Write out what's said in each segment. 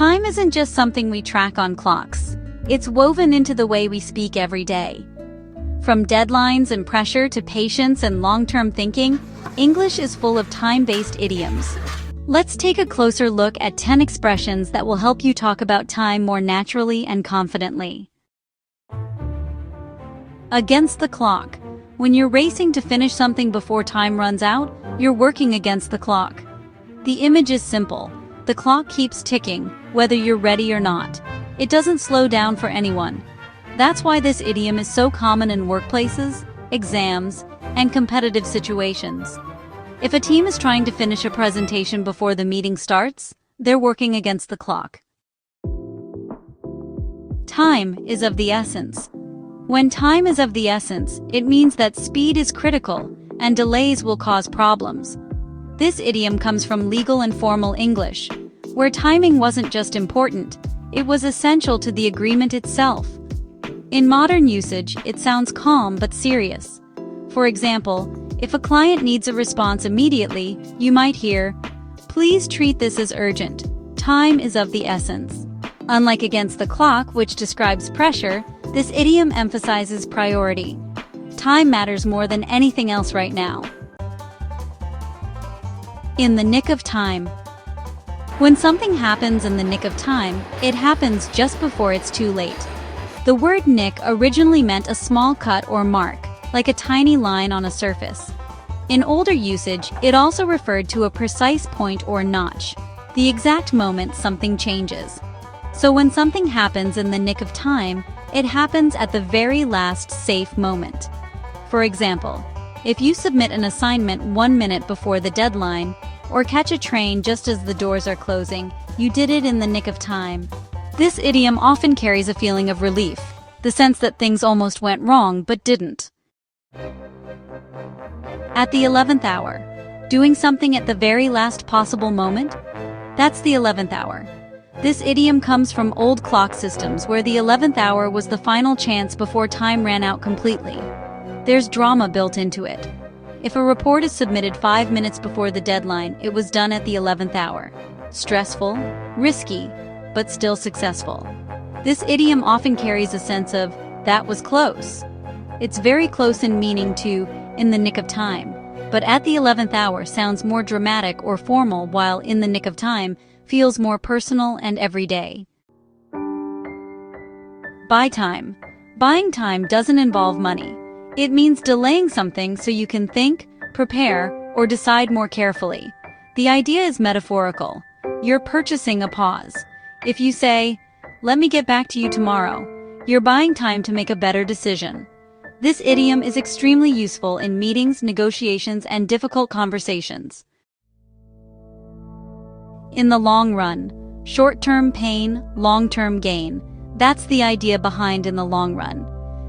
Time isn't just something we track on clocks. It's woven into the way we speak every day. From deadlines and pressure to patience and long-term thinking, English is full of time-based idioms. Let's take a closer look at 10 expressions that will help you talk about time more naturally and confidently. Against the clock. When you're racing to finish something before time runs out, you're working against the clock. The image is simple. The clock keeps ticking, whether you're ready or not. It doesn't slow down for anyone. That's why this idiom is so common in workplaces, exams, and competitive situations. If a team is trying to finish a presentation before the meeting starts, they're working against the clock. Time is of the essence. When time is of the essence, it means that speed is critical, and delays will cause problems. This idiom comes from legal and formal English, where timing wasn't just important, it was essential to the agreement itself. In modern usage, it sounds calm but serious. For example, if a client needs a response immediately, you might hear, "Please treat this as urgent. Time is of the essence." Unlike against the clock, which describes pressure, this idiom emphasizes priority. Time matters more than anything else right now. In the nick of time. When something happens in the nick of time, it happens just before it's too late. The word nick originally meant a small cut or mark, like a tiny line on a surface. In older usage, it also referred to a precise point or notch, the exact moment something changes. So when something happens in the nick of time, it happens at the very last safe moment. For example, if you submit an assignment 1 minute before the deadline, or catch a train just as the doors are closing, you did it in the nick of time. This idiom often carries a feeling of relief, the sense that things almost went wrong but didn't. At the 11th hour. Doing something at the very last possible moment? That's the 11th hour. This idiom comes from old clock systems where the 11th hour was the final chance before time ran out completely. There's drama built into it. If a report is submitted 5 minutes before the deadline, it was done at the 11th hour. Stressful, risky, but still successful. This idiom often carries a sense of, "that was close." It's very close in meaning to, "in the nick of time," but at the 11th hour sounds more dramatic or formal, while "in the nick of time" feels more personal and everyday. Buy time. Buying time doesn't involve money. It means delaying something so you can think, prepare, or decide more carefully. The idea is metaphorical. You're purchasing a pause. If you say, "let me get back to you tomorrow," you're buying time to make a better decision. This idiom is extremely useful in meetings, negotiations, and difficult conversations. In the long run. Short-term pain, long-term gain. That's the idea behind "in the long run."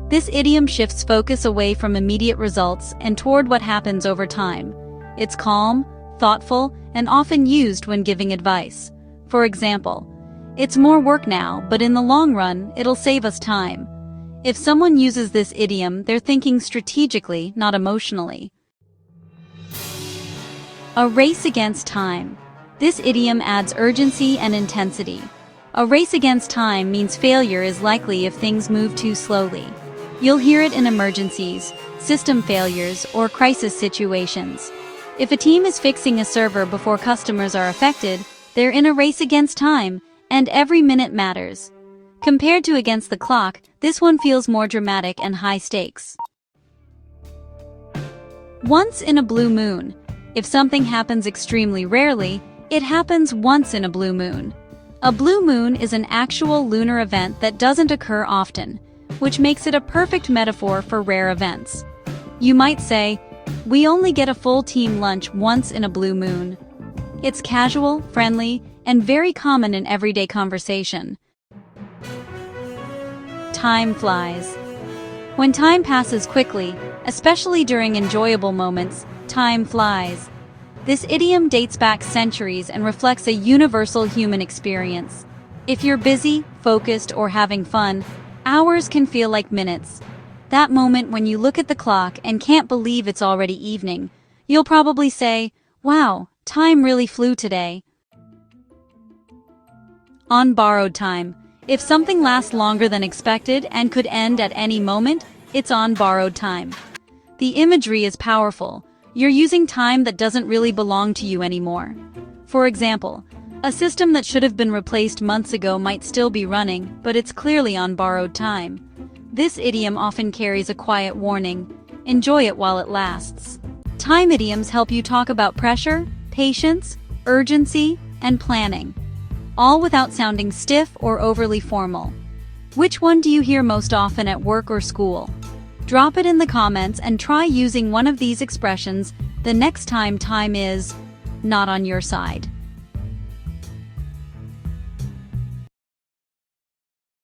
This idiom shifts focus away from immediate results and toward what happens over time. It's calm, thoughtful, and often used when giving advice. For example, "It's more work now, but in the long run, it'll save us time." If someone uses this idiom, they're thinking strategically, not emotionally. A race against time. This idiom adds urgency and intensity. A race against time means failure is likely if things move too slowly. You'll hear it in emergencies, system failures, or crisis situations. If a team is fixing a server before customers are affected, they're in a race against time, and every minute matters. Compared to against the clock, this one feels more dramatic and high stakes. Once in a blue moon. If something happens extremely rarely, it happens once in a blue moon. A blue moon is an actual lunar event that doesn't occur often, which makes it a perfect metaphor for rare events. You might say, "We only get a full team lunch once in a blue moon." It's casual, friendly, and very common in everyday conversation. Time flies. When time passes quickly, especially during enjoyable moments, time flies. This idiom dates back centuries and reflects a universal human experience. If you're busy, focused, or having fun, hours can feel like minutes. That moment when you look at the clock and can't believe it's already evening, you'll probably say, "Wow, time really flew today." On borrowed time. If something lasts longer than expected and could end at any moment, it's on borrowed time. The imagery is powerful. You're using time that doesn't really belong to you anymore. For example, a system that should have been replaced months ago might still be running, but it's clearly on borrowed time. This idiom often carries a quiet warning. Enjoy it while it lasts. Time idioms help you talk about pressure, patience, urgency, and planning, all without sounding stiff or overly formal. Which one do you hear most often at work or school? Drop it in the comments and try using one of these expressions the next time time is not on your side.